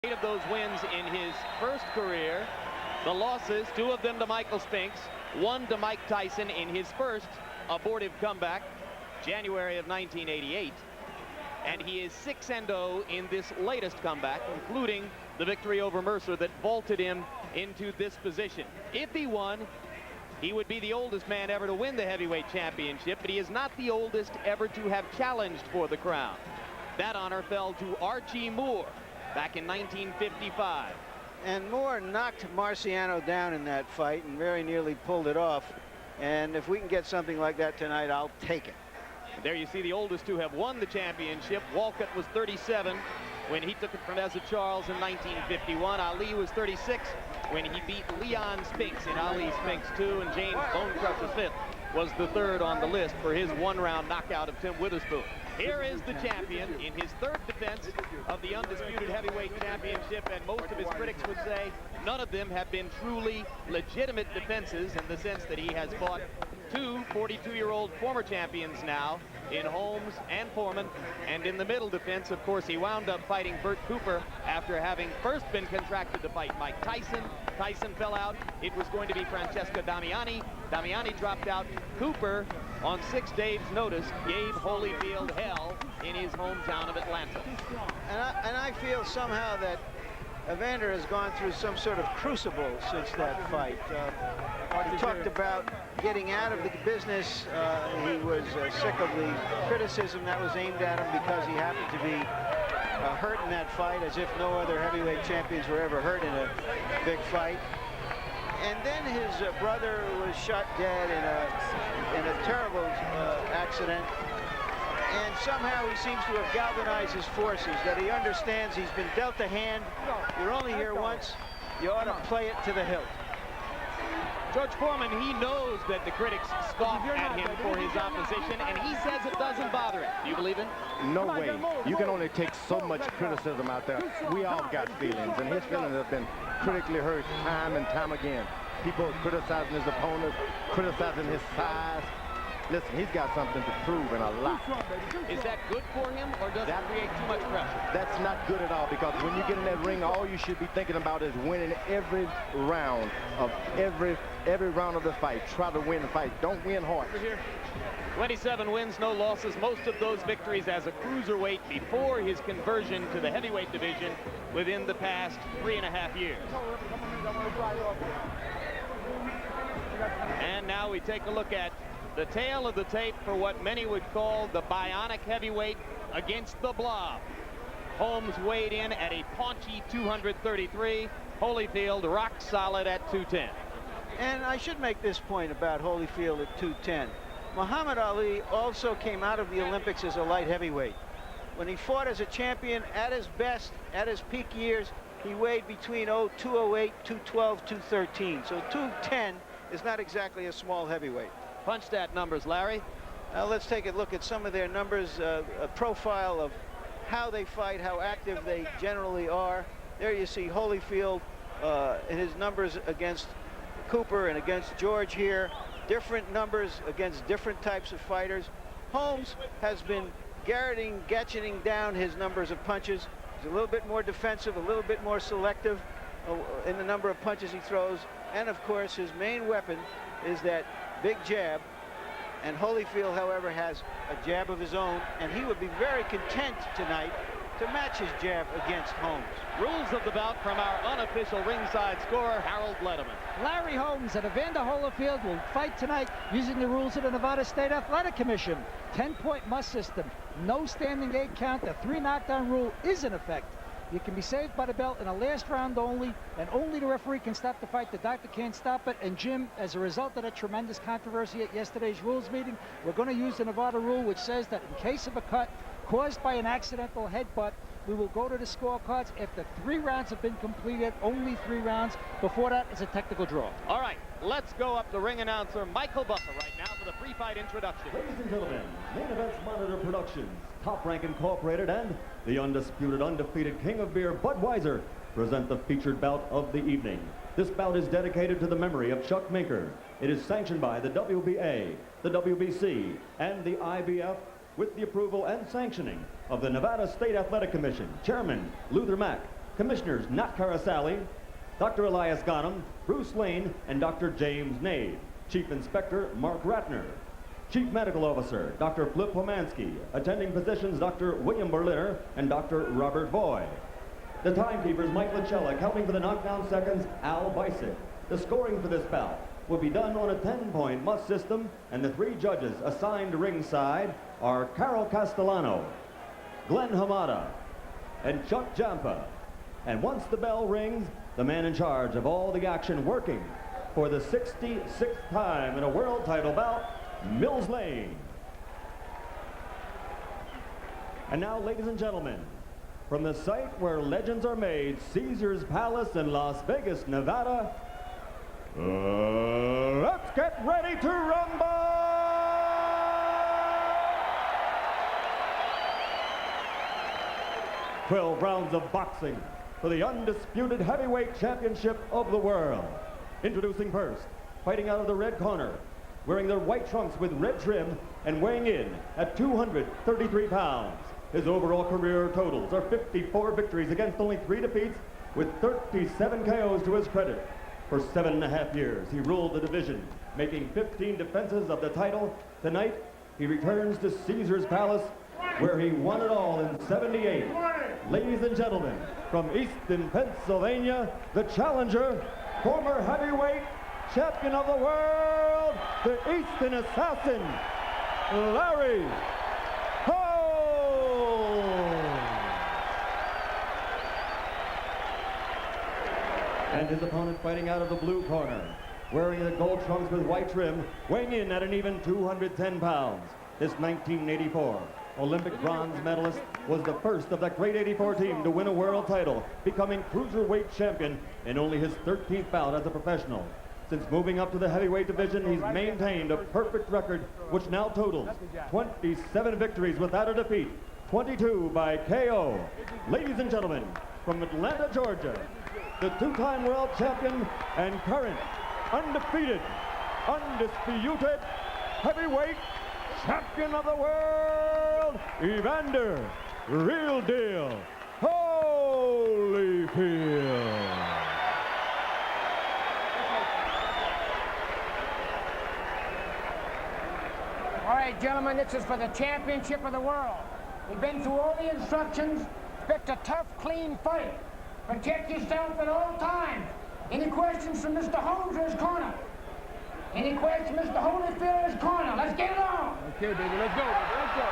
8 of those wins in his first career. The losses, 2 of them to Michael Spinks, 1 to Mike Tyson in his first abortive comeback, January of 1988. And he is 6-0 in this latest comeback, including the victory over Mercer that vaulted him into this position. If he won, he would be the oldest man ever to win the heavyweight championship, but he is not the oldest ever to have challenged for the crown. That honor fell to Archie Moore back in 1955. And Moore knocked Marciano down in that fight and very nearly pulled it off. And if we can get something like that tonight, I'll take it. And there you see the oldest to have won the championship. Walcott was 37 when he took it from Eza Charles in 1951. Ali was 36 when he beat Leon Spinks in Ali Spinks 2, and James Bone Crusher Smith was the 3rd on the list for his 1-round knockout of Tim Witherspoon. Here is the champion in his 3rd defense of the undisputed heavyweight championship, and most of his critics would say none of them have been truly legitimate defenses, in the sense that he has fought 2 42-year-old former champions now in Holmes and Foreman. And in the middle defense, of course, he wound up fighting Bert Cooper after having first been contracted to fight Mike Tyson. Tyson fell out. It was going to be Francesco Damiani. Damiani dropped out. Cooper, on 6 days' notice, gave Holyfield hell in his hometown of Atlanta. And I feel somehow that Evander has gone through some sort of crucible since that fight. He talked about getting out of the business. He was sick of the criticism that was aimed at him because he happened to be hurt in that fight, as if no other heavyweight champions were ever hurt in a big fight. And then his brother was shot dead in a terrible accident. And somehow he seems to have galvanized his forces, that he understands he's been dealt a hand. You're only here once. You ought to play it to the hilt. George Foreman, he knows that the critics scoff at him for his opposition, and he says it doesn't bother him. Do you believe him? No way. You can only take so much criticism out there. We all got feelings, and his feelings have been critically hurt time and time again. People criticizing his opponent, criticizing his size. Listen, he's got something to prove, and a lot. Is that good for him, or does that create too much pressure? That's not good at all, because when you get in that ring, all you should be thinking about is winning every round of every round of the fight. Try to win the fight. Don't win hard. 27 wins, no losses. Most of those victories as a cruiserweight before his conversion to the heavyweight division within the past 3.5 years. And now we take a look at the tail of the tape for what many would call the bionic heavyweight against the Blob. Holmes weighed in at a paunchy 233. Holyfield rock solid at 210. And I should make this point about Holyfield at 210. Muhammad Ali also came out of the Olympics as a light heavyweight. When he fought as a champion at his best, at his peak years, he weighed between 208, 212, 213. So 210 is not exactly a small heavyweight. Punch stat numbers, Larry. Now let's take a look at some of their numbers, a profile of how they fight, how active they generally are. There you see Holyfield in his numbers against Cooper and against George here. Different numbers against different types of fighters. Holmes has been gadgeting down his numbers of punches. He's a little bit more defensive, a little bit more selective in the number of punches he throws. And of course, his main weapon is that big jab. And Holyfield, however, has a jab of his own, and he would be very content tonight to match his jab against Holmes. Rules of the bout from our unofficial ringside scorer, Harold Letterman. Larry Holmes and Evander Holyfield will fight tonight using the rules of the Nevada State Athletic Commission. 10-point must system, no standing 8 count. The 3 knockdown rule is in effect. You can be saved by the belt in a last round only, and only the referee can stop the fight. The doctor can't stop it. And Jim, as a result of that tremendous controversy at yesterday's rules meeting, we're going to use the Nevada rule, which says that in case of a cut caused by an accidental headbutt, we will go to the scorecards. After 3 rounds have been completed, only 3 rounds. Before that, it's a technical draw. All right, let's go up the ring announcer, Michael Buffer, right now for the pre-fight introduction. Ladies and gentlemen, Main Events Monitor Productions, Top Rank Incorporated, and the undisputed, undefeated King of Beer, Budweiser, present the featured bout of the evening. This bout is dedicated to the memory of Chuck Minker. It is sanctioned by the WBA, the WBC, and the IBF, with the approval and sanctioning of the Nevada State Athletic Commission, Chairman Luther Mack, Commissioners Nat Carasali, Dr. Elias Ghanem, Bruce Lane, and Dr. James Nade. Chief Inspector Mark Ratner. Chief Medical Officer Dr. Flip Pomansky. Attending physicians Dr. William Berliner and Dr. Robert Voy. The timekeepers Mike Lachella, counting for the knockdown seconds Al Bisick. The scoring for this bout will be done on a 10-point must system, and the 3 judges assigned ringside are Carol Castellano, Glenn Hamada, and Chuck Jampa. And once the bell rings, the man in charge of all the action working for the 66th time in a world title bout, Mills Lane. And now, ladies and gentlemen, from the site where legends are made, Caesar's Palace in Las Vegas, Nevada, let's get ready to rumble! 12 rounds of boxing for the undisputed heavyweight championship of the world. Introducing first, fighting out of the red corner, wearing their white trunks with red trim and weighing in at 233 pounds. His overall career totals are 54 victories against only 3 defeats, with 37 KOs to his credit. For 7.5 years, he ruled the division, making 15 defenses of the title. Tonight, he returns to Caesar's Palace, where he won it all in '78. Ladies and gentlemen, from Easton, Pennsylvania, the challenger, former heavyweight champion of the world, the Easton Assassin, Larry Holmes. And his opponent fighting out of the blue corner, wearing the gold trunks with white trim, weighing in at an even 210 pounds. This 1984 Olympic bronze medalist was the first of that great '84 team to win a world title, becoming cruiserweight champion in only his 13th bout as a professional. Since moving up to the heavyweight division, he's maintained a perfect record, which now totals 27 victories without a defeat, 22 by KO. Ladies and gentlemen, from Atlanta, Georgia, the 2-time world champion and current undefeated, undisputed heavyweight champion of the world, Evander, real deal, Holyfield. All right, gentlemen, this is for the championship of the world. We've been through all the instructions. Expect a tough, clean fight. Protect yourself at all times. Any questions from Mr. Holmes or his corner? Any questions, Mr. Holyfield or his corner? Let's get it on. Okay, baby, let's go. Let's go.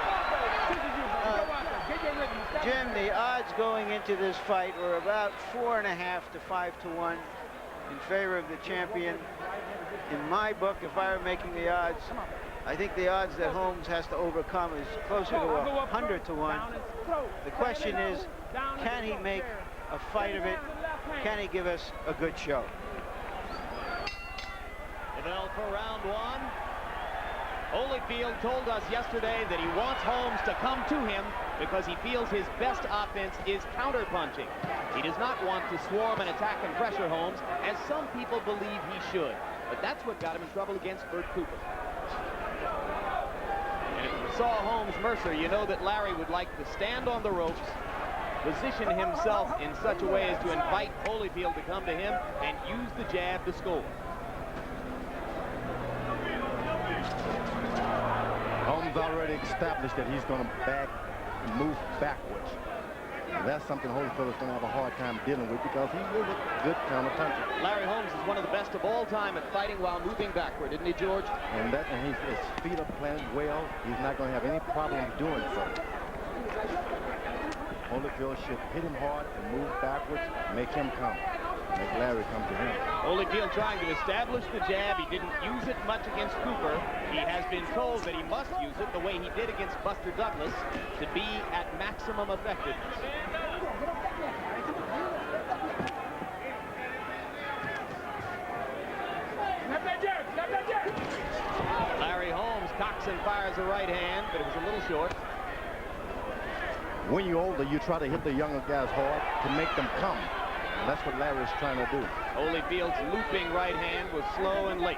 Jim, the odds going into this fight were about 4.5 to 5 to 1 in favor of the champion. In my book, if I were making the odds, I think the odds that Holmes has to overcome is closer to 100 to 1. The question is, can he make a fight of it? Can he give us a good show? The bell for round 1. Holyfield told us yesterday that he wants Holmes to come to him because he feels his best offense is counterpunching. He does not want to swarm and attack and pressure Holmes, as some people believe he should. But that's what got him in trouble against Bert Cooper. And if you saw Holmes Mercer, you know that Larry would like to stand on the ropes, position himself in such a way as to invite Holyfield to come to him and use the jab to score. Holmes already established that he's going to move backwards. And that's something Holyfield is going to have a hard time dealing with because he is a good counter-puncher. Larry Holmes is one of the best of all time at fighting while moving backward, isn't he, George? And his feet are planted well. He's not going to have any problem doing so. Holyfield should hit him hard and move backwards, make him come. Make Larry come to him. Holyfield trying to establish the jab. He didn't use it much against Cooper. He has been told that he must use it the way he did against Buster Douglas to be at maximum effectiveness. Larry Holmes cocks and fires a right hand, but it was a little short. When you're older, you try to hit the younger guys hard to make them come. And that's what Larry's trying to do. Holyfield's looping right hand was slow and late.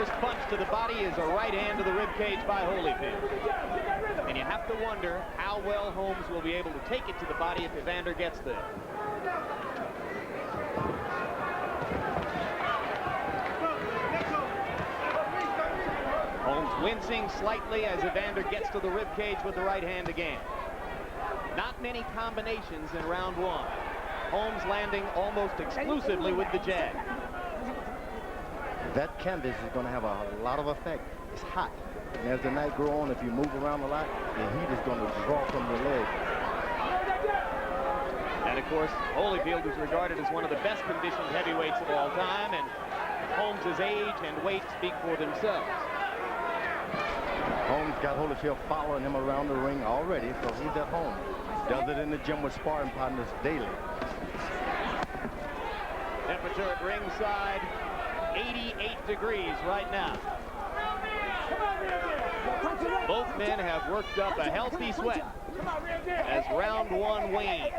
first punch to the body is a right hand to the rib cage by Holyfield. And you have to wonder how well Holmes will be able to take it to the body if Evander gets there. Holmes wincing slightly as Evander gets to the rib cage with the right hand again. Not many combinations in round one. Holmes landing almost exclusively with the jab. That canvas is going to have a lot of effect. It's hot. And as the night grows on, if you move around a lot, the heat is going to draw from your leg. And of course, Holyfield is regarded as one of the best conditioned heavyweights of all time, and Holmes' age and weight speak for themselves. Holmes got Holyfield following him around the ring already, so he's at home. Does it in the gym with sparring partners daily. Temperature at ringside, 88 degrees right now. Both men have worked up a healthy sweat as round one wanes.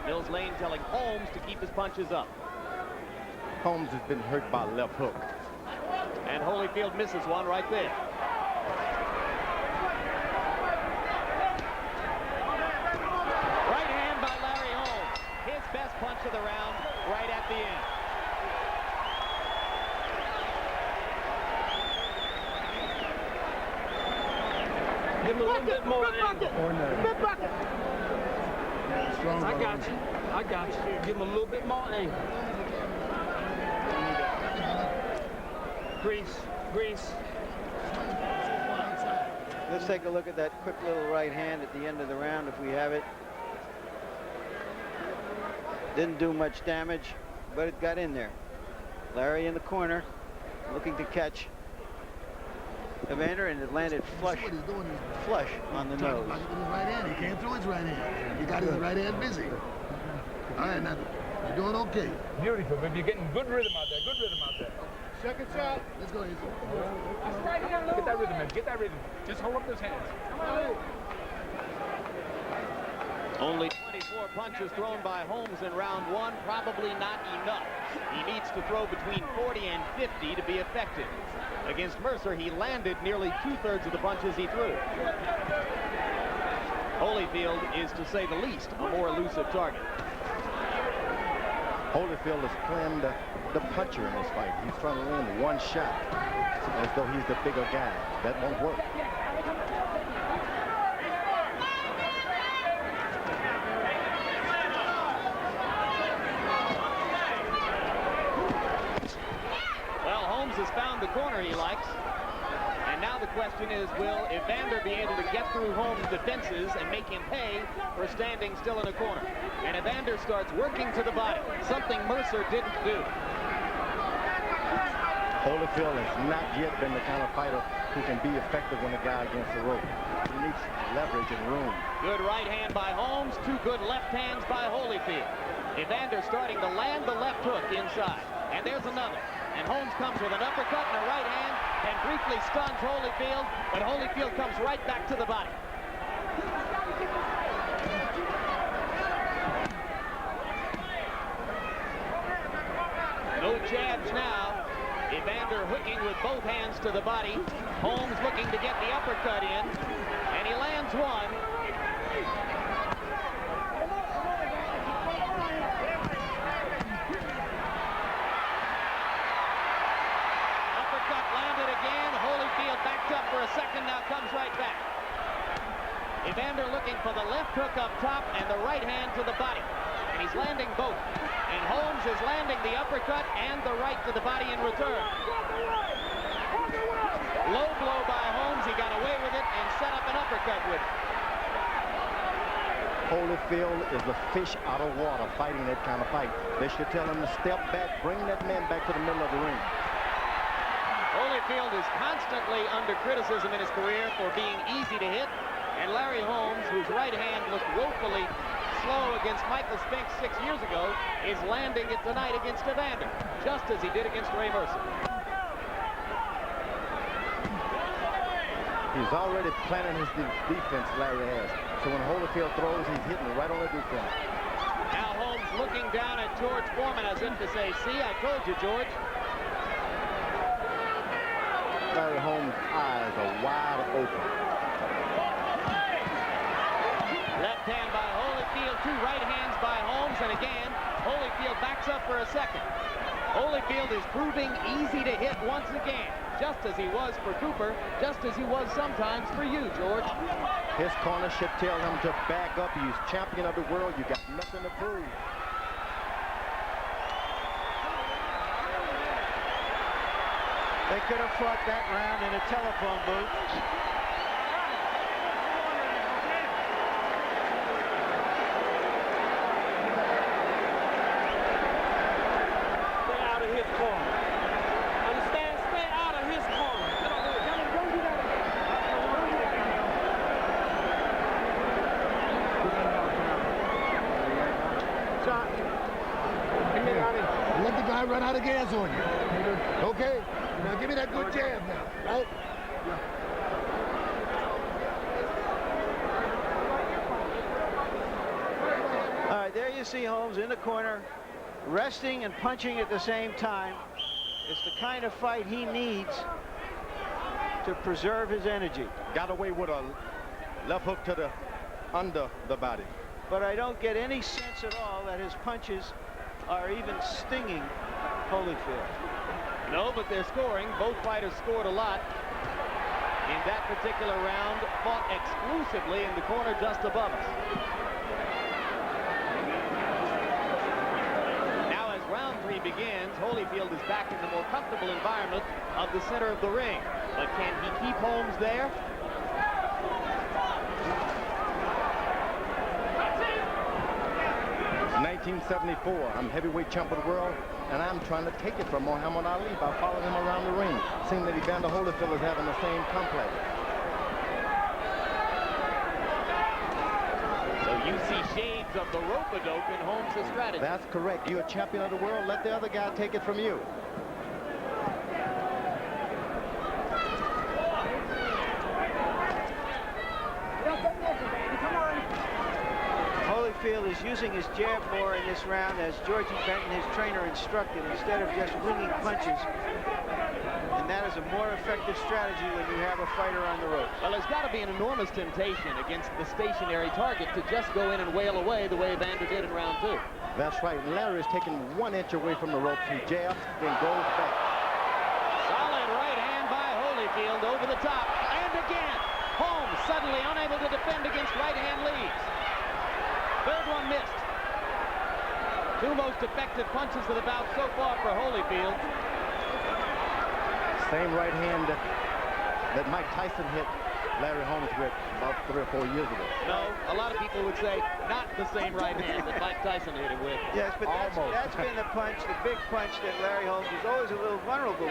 Mills Lane telling Holmes to keep his punches up. Holmes has been hurt by a left hook. And Holyfield misses one right there. Right hand by Larry Holmes. His best punch of the round right at the end. Give him a little bit more angle. I got you. I got you. Give him a little bit more angle. Grease, grease. Let's take a look at that quick little right hand at the end of the round if we have it. Didn't do much damage, but it got in there. Larry in the corner, looking to catch Evander, and it landed flush on the nose. With his right hand. He came through his right hand. He got his right hand busy. All right, now you're doing okay. Beautiful, baby. You're getting good rhythm out there. Good rhythm out there. Second shot. Let's go, Hazel. Get that rhythm, man. Get that rhythm. Just hold up those hands. Only 24 punches thrown by Holmes in round one, probably not enough. He needs to throw between 40 and 50 to be effective. Against Mercer, he landed nearly 2/3 of the punches he threw. Holyfield is, to say the least, a more elusive target. Holyfield is playing the puncher in this fight. He's trying to land one shot as though he's the bigger guy. That won't work. Well, Holmes has found the corner he likes. And now the question is, will Evander be able to get through Holmes' defenses and make him pay for standing still in a corner? And Evander starts working to the body, something Mercer didn't do. Holyfield has not yet been the kind of fighter who can be effective when a guy against the rope. He needs leverage and room. Good right hand by Holmes, two good left hands by Holyfield. Evander starting to land the left hook inside. And there's another. And Holmes comes with an uppercut and a right hand and briefly stuns Holyfield, but Holyfield comes right back to the body. No jabs now. Evander hooking with both hands to the body. Holmes looking to get the uppercut in, and he lands one. Uppercut landed again. Holyfield backed up for a second, now comes right back. Evander looking for the left hook up top and the right hand to the body. And he's landing both. And Holmes is landing the uppercut and the right to the body in return. Low blow by Holmes. He got away with it and set up an uppercut with it. Holyfield is a fish out of water fighting that kind of fight. They should tell him to step back, bring that man back to the middle of the ring. Holyfield is constantly under criticism in his career for being easy to hit. And Larry Holmes, whose right hand looked woefully slow against Michael Spinks 6 years ago, is landing it tonight against Evander, just as he did against Ray Mercer. He's already planning his defense, Larry has. So when Holyfield throws, he's hitting right on the defense. Now Holmes looking down at George Foreman as if to say, see, I told you, George. Larry Holmes' eyes are wide open. Left hand by Holyfield, two right hands by Holmes, and again, Holyfield backs up for a second. Holyfield is proving easy to hit once again, just as he was for Cooper, just as he was sometimes for you, George. His corner should tell him to back up. He's champion of the world. You got nothing to prove. They could have fought that round in a telephone booth. Stay out of his corner. Understand? Stay out of his corner. Don't do that again. Shot. Let the guy run out of gas on you. Okay? Now give me that good jab now, right? All right, there you see Holmes in the corner, resting and punching at the same time. It's the kind of fight he needs to preserve his energy. Got away with a left hook to the under the body. But I don't get any sense at all that his punches are even stinging Holyfield. No, but they're scoring. Both fighters scored a lot in that particular round, fought exclusively in the corner just above us. Now as round 3 begins, Holyfield is back in the more comfortable environment of the center of the ring. But can he keep Holmes there? $1974. I'm heavyweight champ of the world, and I'm trying to take it from Muhammad Ali by following him around the ring. Seeing that Evander Holyfield is having the same complex. So you see shades of the rope-a-dope in Holmes' strategy. That's correct. You're a champion of the world. Let the other guy take it from you. Holyfield is using his jab more in this round, as Georgie Benton, his trainer, instructed, instead of just winging punches. And that is a more effective strategy when you have a fighter on the ropes. Well, there's got to be an enormous temptation against the stationary target to just go in and wail away the way Evander did in round 2. That's right. Larry is taking 1 inch away from the ropes. He jabs, then goes back. Solid right hand by Holyfield over the top. And again, Holmes suddenly unable to defend against right hand leads. Third one missed. 2 most effective punches of the bout so far for Holyfield. Same right hand that Mike Tyson hit Larry Holmes with about 3 or 4 years ago. No, a lot of people would say not the same right hand that Mike Tyson hit him with. Yes, but that's been the punch, the big punch that Larry Holmes is always a little vulnerable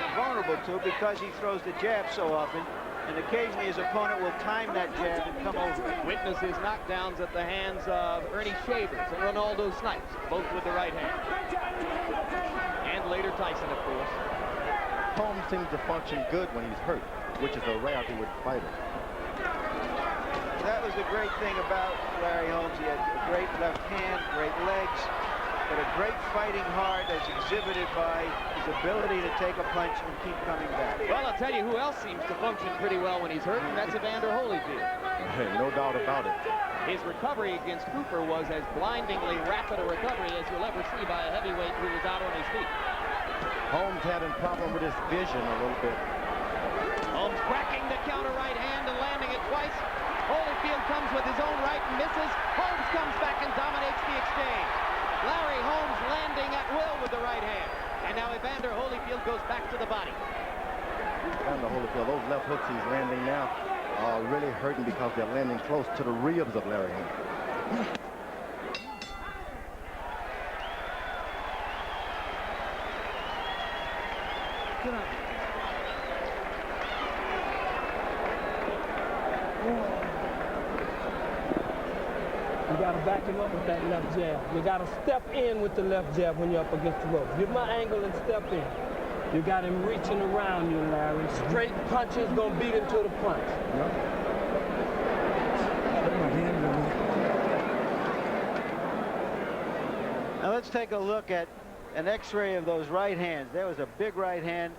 to, because he throws the jab so often. And occasionally his opponent will time that jab and come over. Witness his knockdowns at the hands of Ernie Shavers and Ronaldo Snipes, both with the right hand. And later Tyson, of course. Holmes seems to function good when he's hurt, which is a rarity with fighters. That was the great thing about Larry Holmes. He had a great left hand, great legs, but a great fighting heart as exhibited by his ability to take a punch and keep coming back. Well, I'll tell you who else seems to function pretty well when he's hurt, and that's Evander Holyfield. Hey, no doubt about it. His recovery against Cooper was as blindingly rapid a recovery as you'll ever see by a heavyweight who was out on his feet. Holmes had a problem with his vision a little bit. Holmes cracking the counter right hand and landing it twice. Holyfield comes with his own right and misses. Holmes comes back and dominates the exchange. Larry Holmes landing at will with the right hand. And now Evander Holyfield goes back to the body. Evander Holyfield, those left hooks he's landing now are really hurting because they're landing close to the ribs of Larry Holmes. You got to back him up with that left jab. You got to step in with the left jab when you're up against the rope. Give him an angle and step in. You got him reaching around you, Larry. Straight punches gonna beat him to the punch. Now let's take a look at an x-ray of those right hands. There was a big right hand,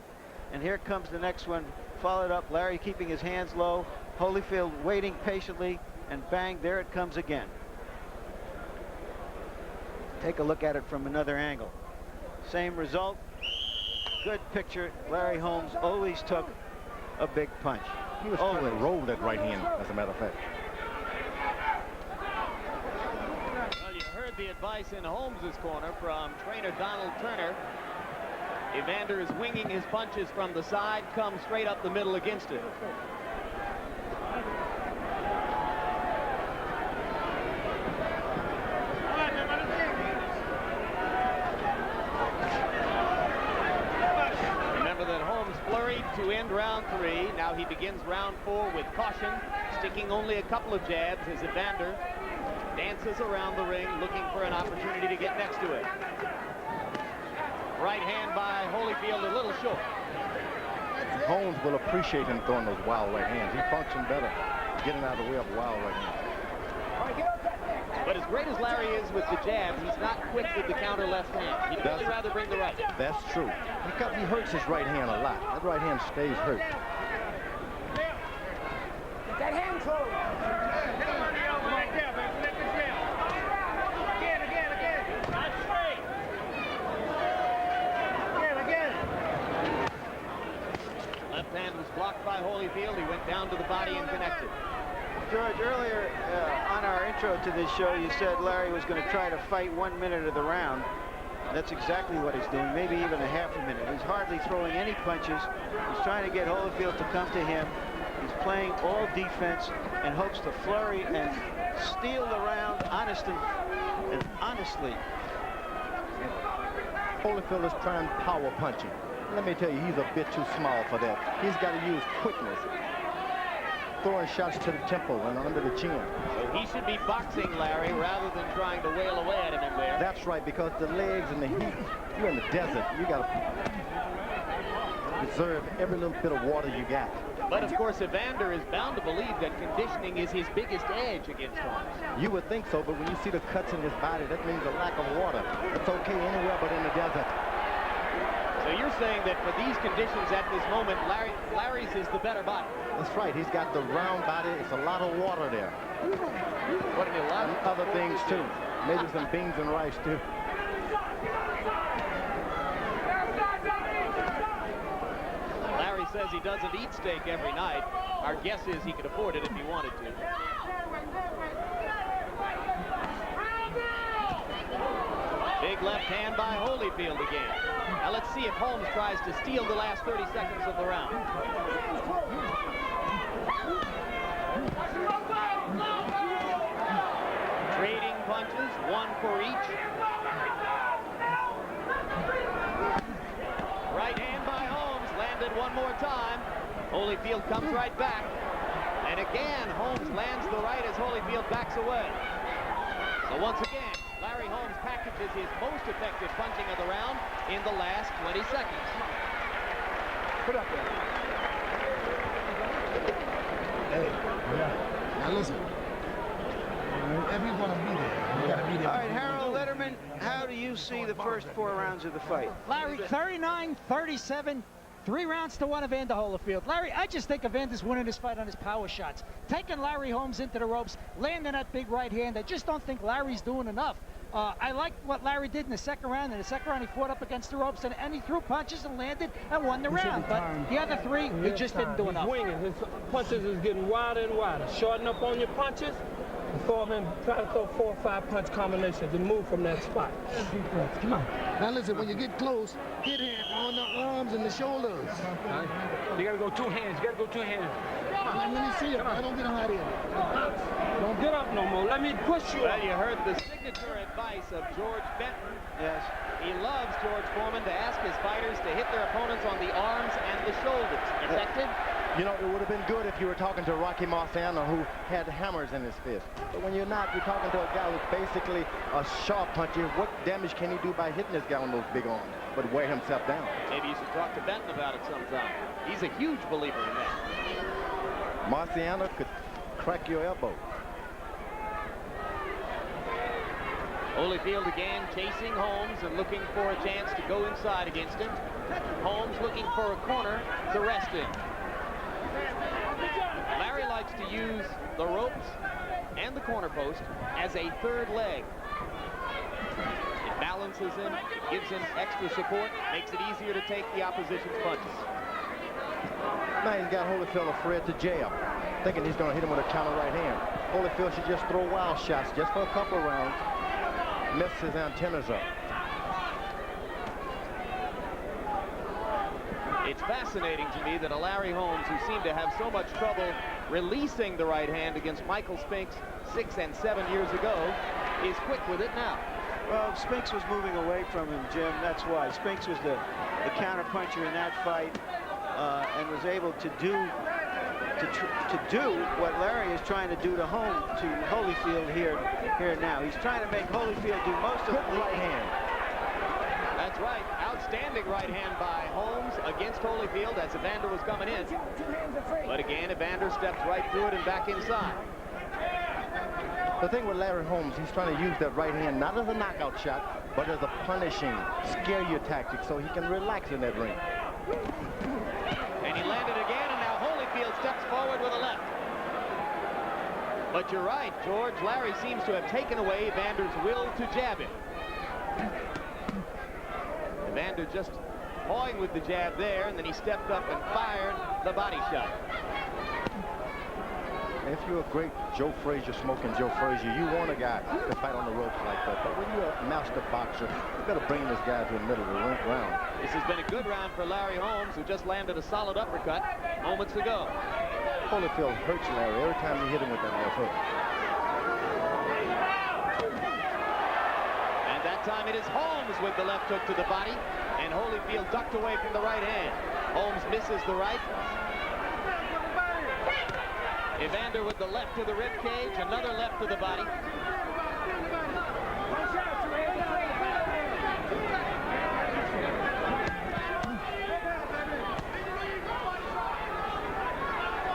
and here comes the next one, followed up. Larry keeping his hands low, Holyfield waiting patiently, and bang, there it comes again. Take a look at it from another angle. Same result. Good picture. Larry Holmes always took a big punch. He was trying to roll that right hand, as a matter of fact. Well, you heard the advice in Holmes's corner from trainer Donald Turner. Evander is winging his punches from the side, comes straight up the middle against it. To end round 3. Now he begins round 4 with caution, sticking only a couple of jabs as Evander dances around the ring looking for an opportunity to get next to it. Right hand by Holyfield a little short. Holmes will appreciate him throwing those wild right hands. He functioned better getting out of the way of wild right hands. But as great as Larry is with the jab, he's not quick with the counter left hand. He'd really rather bring the right. That's true. Because he hurts his right hand a lot. That right hand stays hurt. Get that hand closed. Left hand was blocked by Holyfield. He went down to the body and connected. George, earlier on our intro to this show, you said Larry was going to try to fight 1 minute of the round. That's exactly what he's doing, maybe even a half a minute. He's hardly throwing any punches. He's trying to get Holyfield to come to him. He's playing all defense and hopes to flurry and steal the round honestly. Holyfield is trying power punching. Let me tell you, he's a bit too small for that. He's got to use quickness. Throwing shots to the temple and under the chin. So he should be boxing Larry rather than trying to wail away at him in there. That's right, because the legs and the heat, you're in the desert. You got to preserve every little bit of water you got. But of course, Evander is bound to believe that conditioning is his biggest edge against Holmes. You would think so, but when you see the cuts in his body, that means a lack of water. It's okay anywhere but in the desert. So you're saying that for these conditions at this moment, Larry's is the better body. That's right. He's got the round body. It's a lot of water there. What a lot and other things too. Maybe some beans and rice too. Larry says he doesn't eat steak every night. Our guess is he could afford it if he wanted to. Big left hand by Holyfield again. Now let's see if Holmes tries to steal the last 30 seconds of the round. Trading punches, one for each. Right hand by Holmes, landed one more time. Holyfield comes right back. And again, Holmes lands the right as Holyfield backs away. So once again, Larry Holmes packages his most effective punching of the round in the last 20 seconds. Put up there. Hey, now listen. If you want to be there, you got to be there. All right, Harold Letterman, how do you see the first 4 rounds of the fight? Larry, 39-37. 3 rounds to 1 Evander Holyfield. Larry, I just think Evander's winning this fight on his power shots. Taking Larry Holmes into the ropes, landing that big right hand. I just don't think Larry's doing enough. I like what Larry did in the second round. In the second round, he fought up against the ropes, and he threw punches and landed and won the round. But the other 3, he just didn't do enough. He's winging. His punches is getting wider and wider. Shorten up on your punches. Try to throw 4 or 5 punch combinations and move from that spot. Come on. Now listen, when you get close, hit him on the arms and the shoulders. You gotta go 2 hands. You gotta go 2 hands. Let me see it. I don't get hot in. Don't get up no more. Let me push you. Well, you heard the signature advice of George Benton. Yes. He loves George Foreman to ask his fighters to hit their opponents on the arms and the shoulders. Effective? You know, it would have been good if you were talking to Rocky Marciano, who had hammers in his fist. But when you're not, you're talking to a guy who's basically a sharp puncher. What damage can he do by hitting this guy on those big arms? But wear himself down. Maybe you should talk to Benton about it sometime. He's a huge believer in that. Marciano could crack your elbow. Holyfield again chasing Holmes and looking for a chance to go inside against him. Holmes looking for a corner to rest him. Larry likes to use the ropes and the corner post as a third leg. It balances him, gives him extra support, makes it easier to take the opposition's punches. Now he's got Holyfield afraid to jab, thinking he's going to hit him with a counter right hand. Holyfield should just throw wild shots just for a couple of rounds, mess his antennas up. It's fascinating to me that a Larry Holmes, who seemed to have so much trouble releasing the right hand against Michael Spinks 6 and 7 years ago, is quick with it now. Well, Spinks was moving away from him, Jim. That's why. Spinks was the counter puncher in that fight and was able to do what Larry is trying to do to Holyfield here now. He's trying to make Holyfield do most of the right hand. That's right. Outstanding right hand by Holmes against Holyfield as Evander was coming in. But again, Evander steps right through it and back inside. The thing with Larry Holmes, he's trying to use that right hand not as a knockout shot, but as a punishing, scare you tactic so he can relax in that ring. And he landed again, and now Holyfield steps forward with a left. But you're right, George. Larry seems to have taken away Evander's will to jab him. Evander just pawing with the jab there, and then he stepped up and fired the body shot. If you're a great Joe Frazier, smoking Joe Frazier, you want a guy to fight on the ropes like that. But when you're a master boxer, you got to bring this guy to the middle of the round. This has been a good round for Larry Holmes, who just landed a solid uppercut moments ago. Holyfield hurts Larry every time you hit him with that left hook. And that time it is Holmes with the left hook to the body, and Holyfield ducked away from the right hand. Holmes misses the right. Evander with the left to the rib cage, another left to the body.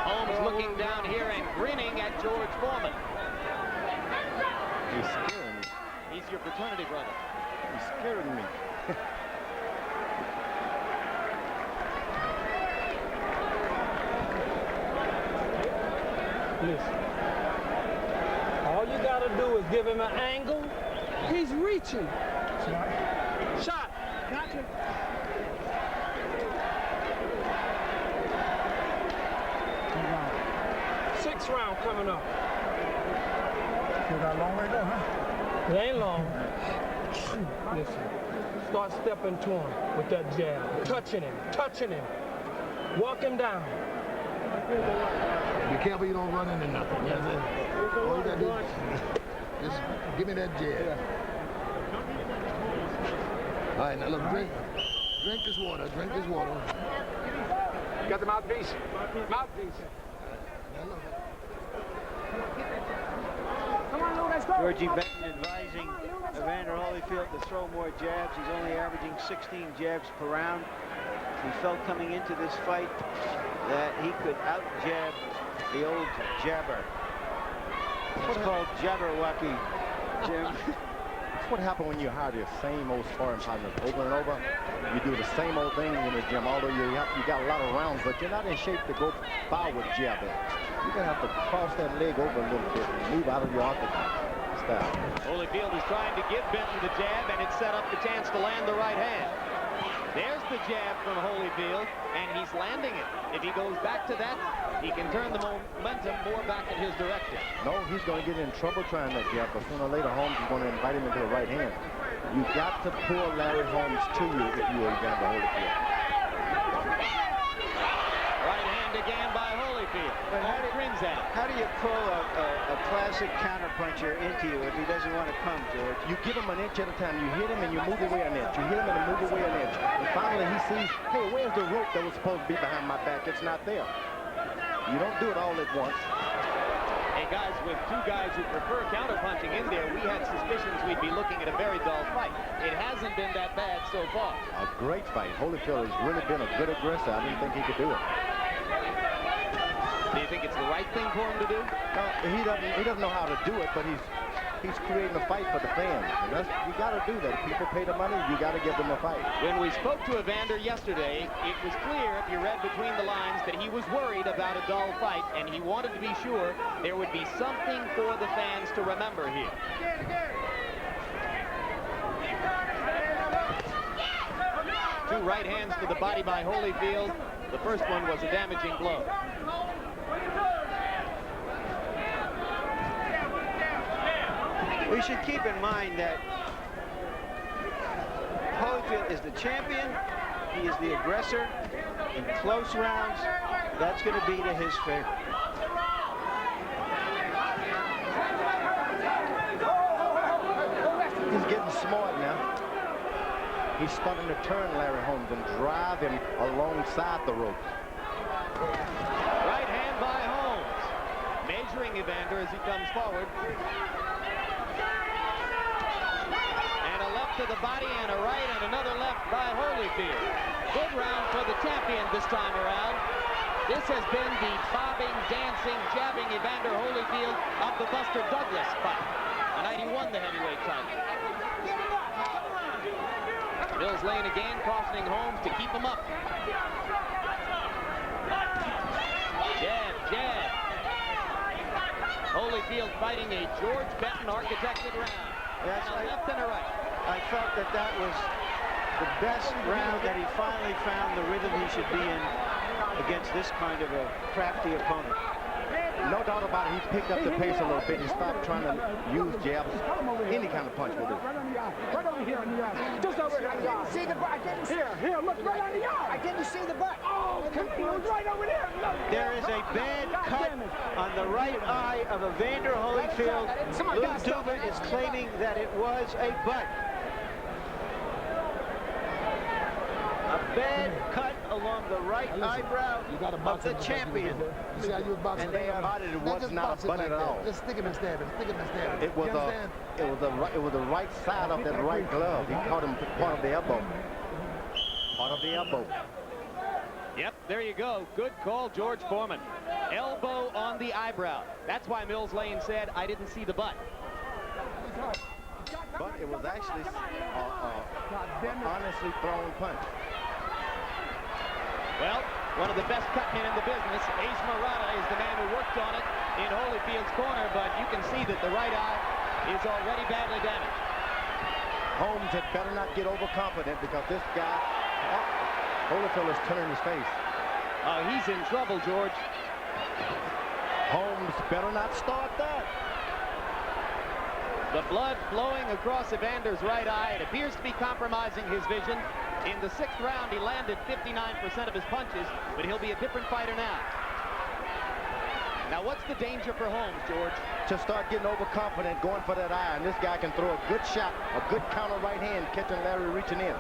Holmes looking down here and grinning at George Foreman. He's scaring me. He's your fraternity brother. He's scaring me. Listen, all you gotta do is give him an angle. He's reaching. Shot. Gotcha. Sixth round coming up. Still got a long way to go, huh? It ain't long. Listen, start stepping to him with that jab. Touching him. Walk him down. Be careful you don't run into nothing. That's it. All you gotta do is just give me that jab. All right, now look, drink this water. Drink this water. Got the mouthpiece. Mouthpiece. Now look. Come on, Lou, let's go. Georgie Benton advising Evander Holyfield to throw more jabs. He's only averaging 16 jabs per round. He felt coming into this fight that he could out-jab the old jabber. It's called Jabberwocky, Jim. That's what happened when you hire the same old sparring partners over and over. You do the same old thing in the gym, although you got a lot of rounds, but you're not in shape to go forward jabbing. You're going to have to cross that leg over a little bit and move out of your orthodox style. Holyfield is trying to give Benton the jab, and it set up the chance to land the right hand. There's the jab from Holyfield, and he's landing it. If he goes back to that, he can turn the momentum more back in his direction. No, he's going to get in trouble trying that jab, but sooner or later, Holmes is going to invite him into the right hand. You got to pull Larry Holmes to you if you are Evander Holyfield. Right hand again by Holyfield. But Holmes grins at it. How do you pull a classic counterpuncher into you if he doesn't want to come, George? You give him an inch at a time. You hit him and you move away an inch. You hit him and move away an inch. And finally he sees, hey, where's the rope that was supposed to be behind my back? It's not there. You don't do it all at once. Hey, guys, with two guys who prefer counterpunching in there, we had suspicions we'd be looking at a very dull fight. It hasn't been that bad so far. A great fight. Holyfield has really been a good aggressor. I didn't think he could do it. Do you think it's the right thing for him to do? He doesn't know how to do it, but he's creating a fight for the fans. And you got to do that. If people pay the money, you got to give them a fight. When we spoke to Evander yesterday, it was clear, if you read between the lines, that he was worried about a dull fight, and he wanted to be sure there would be something for the fans to remember here. Two right hands to the body by Holyfield. The first one was a damaging blow. We should keep in mind that Holyfield is the champion. He is the aggressor. In close rounds, that's going to be to his favor. He's getting smart now. He's starting to turn Larry Holmes and drive him alongside the ropes. Right hand by Holmes. Measuring Evander as he comes forward. And a left to the body and a right and another left by Holyfield. Good round for the champion this time around. This has been the bobbing, dancing, jabbing Evander Holyfield of the Buster Douglas fight. The night he won the heavyweight title. Mills Lane again, cautioning Holmes to keep him up. Jab, jab. Holyfield fighting a George Benton architected round. Yes, a left and a right. I felt that that was the best round, that he finally found the rhythm he should be in against this kind of a crafty opponent. No doubt about it, he picked up the pace a little bit. He stopped trying to use jabs. Any kind of punch will do. Right on the eye. Right over here on the eye. Just over here on the eye. See the butt? I didn't see. Here, look, right on the eye. I didn't see the butt. Oh, come on, it was right over there. No, There is a bad cut on the right eye of Evander Holyfield. Lou Duva is claiming that it was a butt. A bad cut along the right eyebrow of the champion. See how you was boxing. And they admitted it was not a butt at all. Just stick him and stab him. Stick him and stab him. It was the right side of that right glove. He caught him part of the elbow. Part of the elbow. Yep, there you go. Good call, George Foreman. Elbow on the eyebrow. That's why Mills Lane said, I didn't see the butt. But it was actually an honestly thrown punch. Well, one of the best cutmen in the business, Ace Murata, is the man who worked on it in Holyfield's corner, but you can see that the right eye is already badly damaged. Holmes had better not get overconfident, because this guy, Holyfield is turning his face. He's in trouble, George. Holmes better not start that. The blood flowing across Evander's right eye. It appears to be compromising his vision. In the 6th round, he landed 59% of his punches, but he'll be a different fighter now. Now, what's the danger for Holmes, George? To start getting overconfident, going for that eye, and this guy can throw a good shot, a good counter right hand, catching Larry reaching in.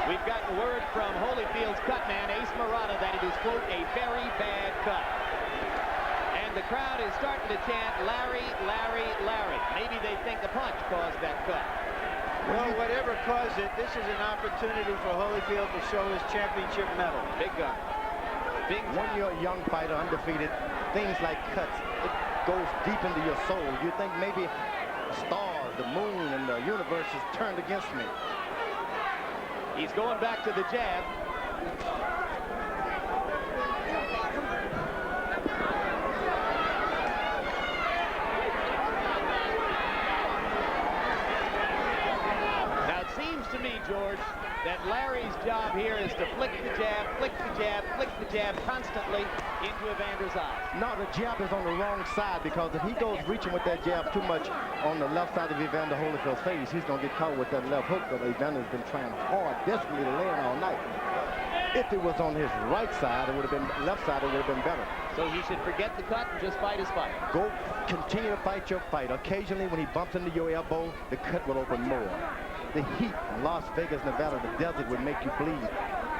We've gotten word from Holyfield's cutman, Ace Murata, that it is, quote, a very bad cut. And the crowd is starting to chant, Larry, Larry, Larry. Maybe they think the punch caused that cut. Well, whatever caused it, this is an opportunity for Holyfield to show his championship medal. Big gun. Big When you're a young fighter, undefeated, things like cuts, it goes deep into your soul. You think maybe the stars, the moon, and the universe is turned against me. He's going back to the jab. Now, it seems to me, George, that Larry's job here is to flick the jab, flick the jab, flick the jab constantly into Evander's eyes. No, the jab is on the wrong side, because if he goes reaching with that jab too much on the left side of Evander Holyfield's face, he's going to get caught with that left hook that Evander's been trying hard, desperately to land all night. If it was on his right side, it would have been left side, it would have been better. So he should forget the cut and just fight his fight. Go continue to fight your fight. Occasionally, when he bumps into your elbow, the cut will open more. The heat in Las Vegas, Nevada, the desert would make you bleed.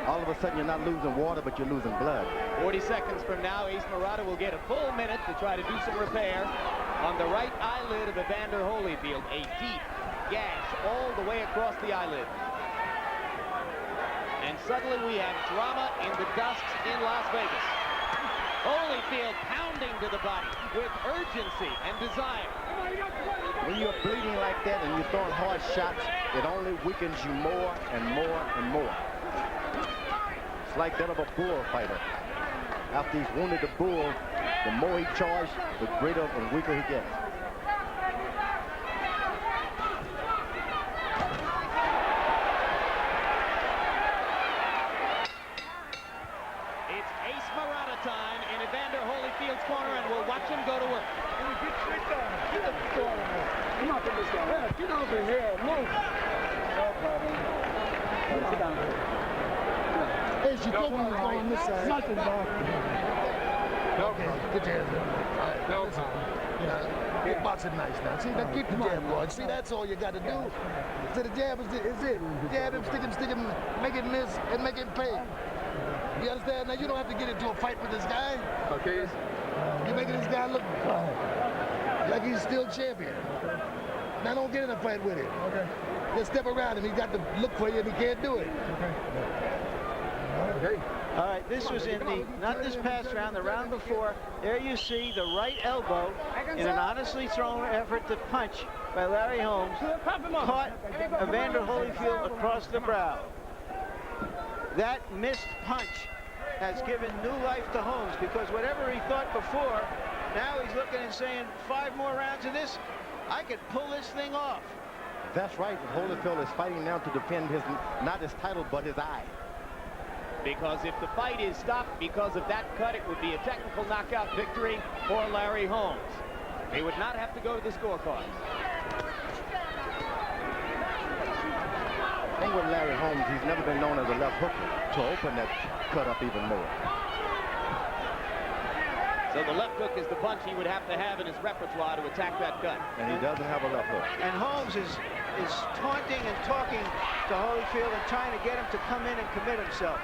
All of a sudden, you're not losing water, but you're losing blood. 40 seconds from now, Ace Murata will get a full minute to try to do some repair on the right eyelid of Evander Holyfield. A deep gash all the way across the eyelid. And suddenly we have drama in the dusks in Las Vegas. Holyfield pounding to the body with urgency and desire. When you're bleeding like that and you're throwing hard shots, it only weakens you more and more and more. It's like that of a bullfighter. After he's wounded the bull, the more he charges, the greater and weaker he gets. It's Ace Murata time in Evander Holyfield's corner, and we'll watch him go to work. Come on, this guy. Yeah, get over here. Move. No problem. Sit down. Hey, she thought we was going on this side. Nothing, Bob. Okay, get your hands up. All right, no problem. Get boxing nice now. See, now keep the jab going. See, that's all you got to do. So the jab is it. Jab him, stick him, make him miss, and make him pay. You understand? Now, you don't have to get into a fight with this guy. Okay. You're making this guy look like he's still champion. Now, don't get in a fight with him. Okay. Just step around him. He's got to look for you, and he can't do it. Okay. All right, this was in the, not this past round, the round before. There you see the right elbow in an honestly thrown effort to punch by Larry Holmes. Caught Evander Holyfield across the brow. That missed punch has given new life to Holmes, because whatever he thought before, now he's looking and saying, 5 more rounds of this, I could pull this thing off. That's right. Holyfield is fighting now to defend his, not his title, but his eye. Because if the fight is stopped because of that cut, it would be a technical knockout victory for Larry Holmes. He would not have to go to the scorecards. The thing with Larry Holmes, he's never been known as a left hooker to open that cut up even more. So the left hook is the punch he would have to have in his repertoire to attack that cut. And he doesn't have a left hook. And Holmes is taunting and talking to Holyfield and trying to get him to come in and commit himself.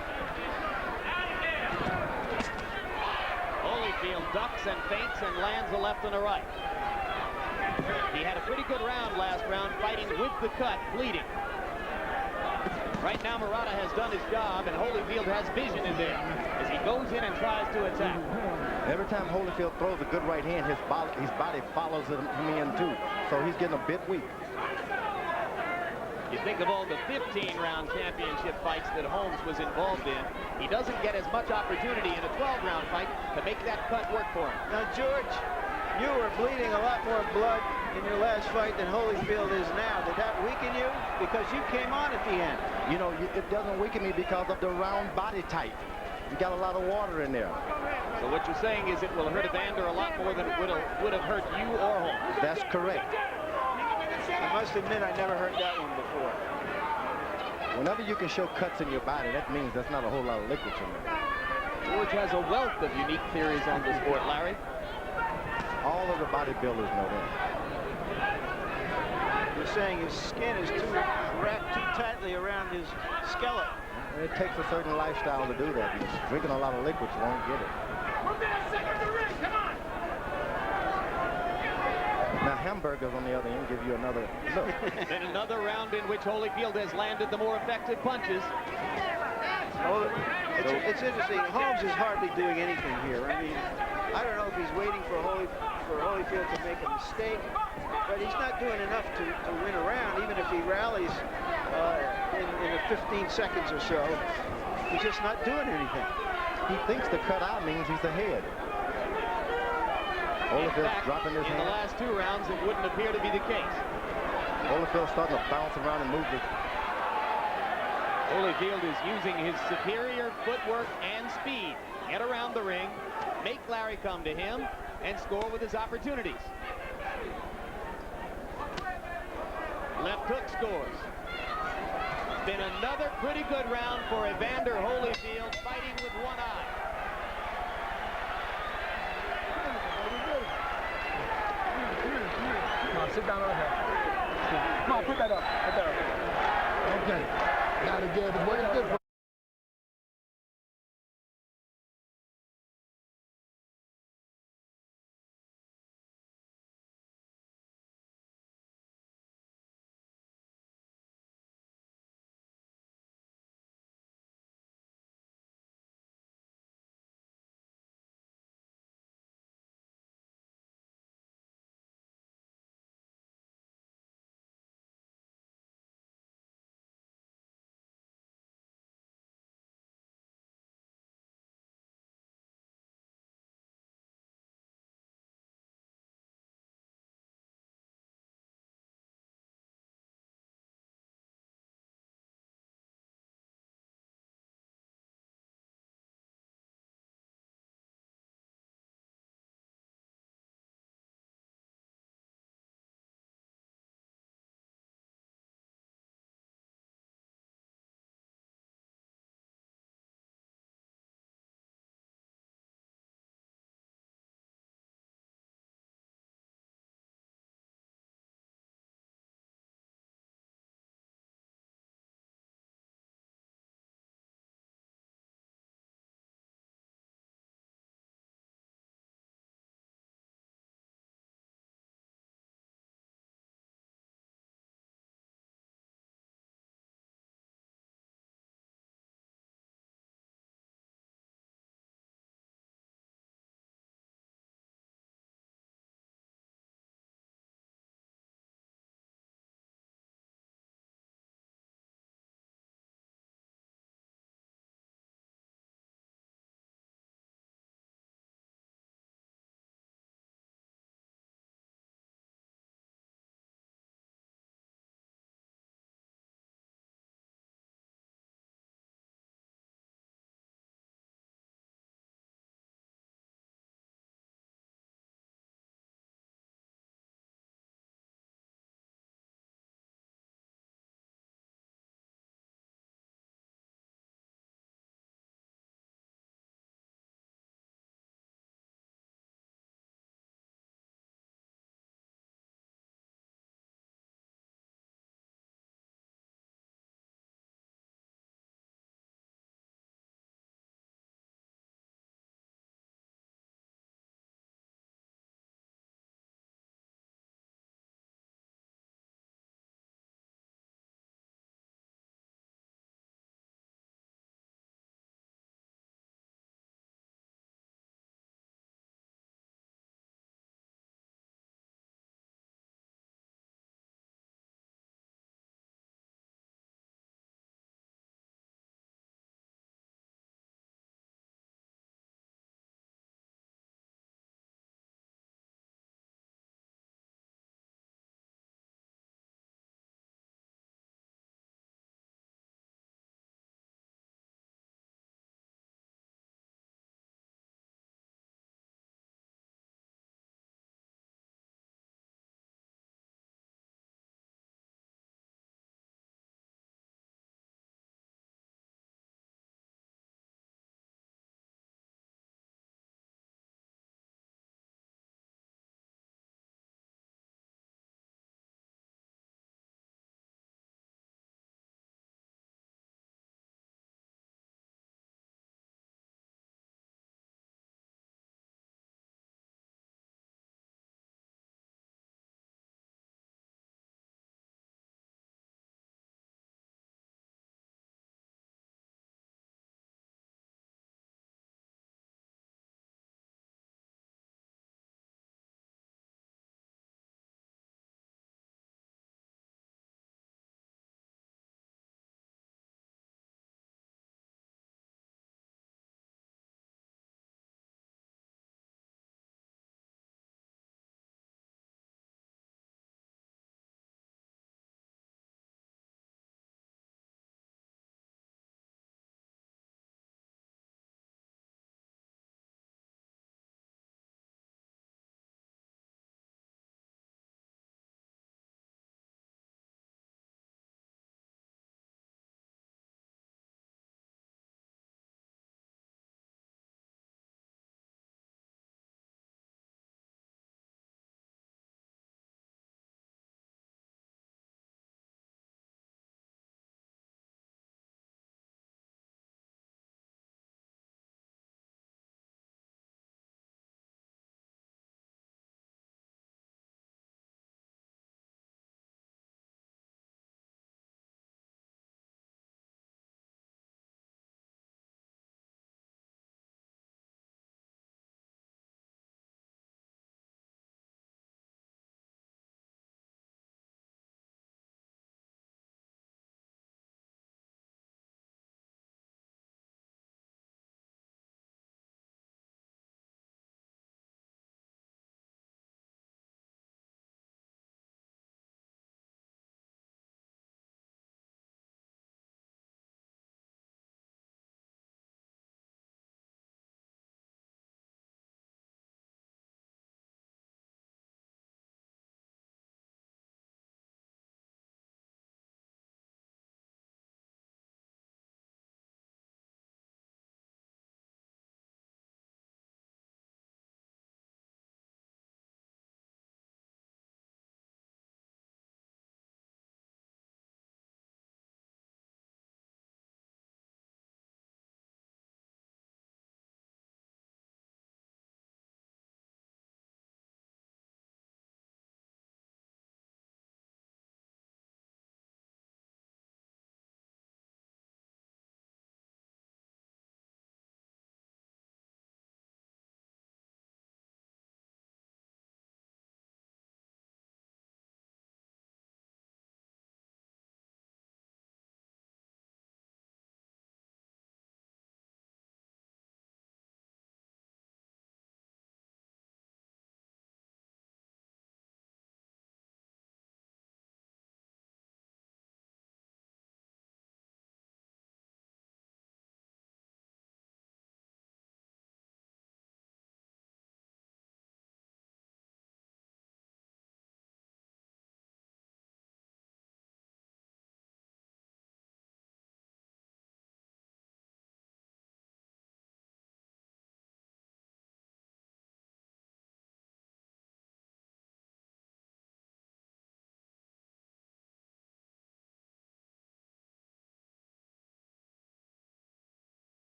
Holyfield ducks and feints and lands a left and a right. He had a pretty good round last round, fighting with the cut, bleeding. Right now, Murata has done his job, and Holyfield has vision in there as he goes in and tries to attack. Every time Holyfield throws a good right hand, his body follows him in too, so he's getting a bit weak. You think of all the 15-round championship fights that Holmes was involved in, he doesn't get as much opportunity in a 12-round fight to make that cut work for him. Now, George, you were bleeding a lot more blood in your last fight than Holyfield is now. Did that weaken you? Because you came on at the end. You know, it doesn't weaken me because of the round body type. You got a lot of water in there. So what you're saying is it will hurt Evander a lot more than it would have hurt you or Holmes. That's correct. I must admit, I never heard that one before. Whenever you can show cuts in your body, that means there's not a whole lot of liquid in there. George has a wealth of unique theories on the sport, Larry. All of the bodybuilders know that. You're saying his skin is too wrapped too tightly around his skeleton. It takes a certain lifestyle to do that. He's drinking a lot of liquids, won't get it. Now, hamburgers, on the other end, give you another look. Then another round in which Holyfield has landed the more effective punches. Well, it's interesting. Holmes is hardly doing anything here. I mean, I don't know if he's waiting for Holyfield to make a mistake, but he's not doing enough to win a round, even if he rallies in 15 seconds or so. He's just not doing anything. He thinks the cut out means he's ahead. Holyfield's dropping his hand. In the last 2 rounds, it wouldn't appear to be the case. Holyfield's starting to bounce around and move it. Holyfield is using his superior footwork and speed. Get around the ring, make Larry come to him, and score with his opportunities. Left hook scores. Been another pretty good round for Evander Holyfield, fighting with one eye. Come on, sit down over here. Come on, put that up. Right there. Okay. Now the jab is working good for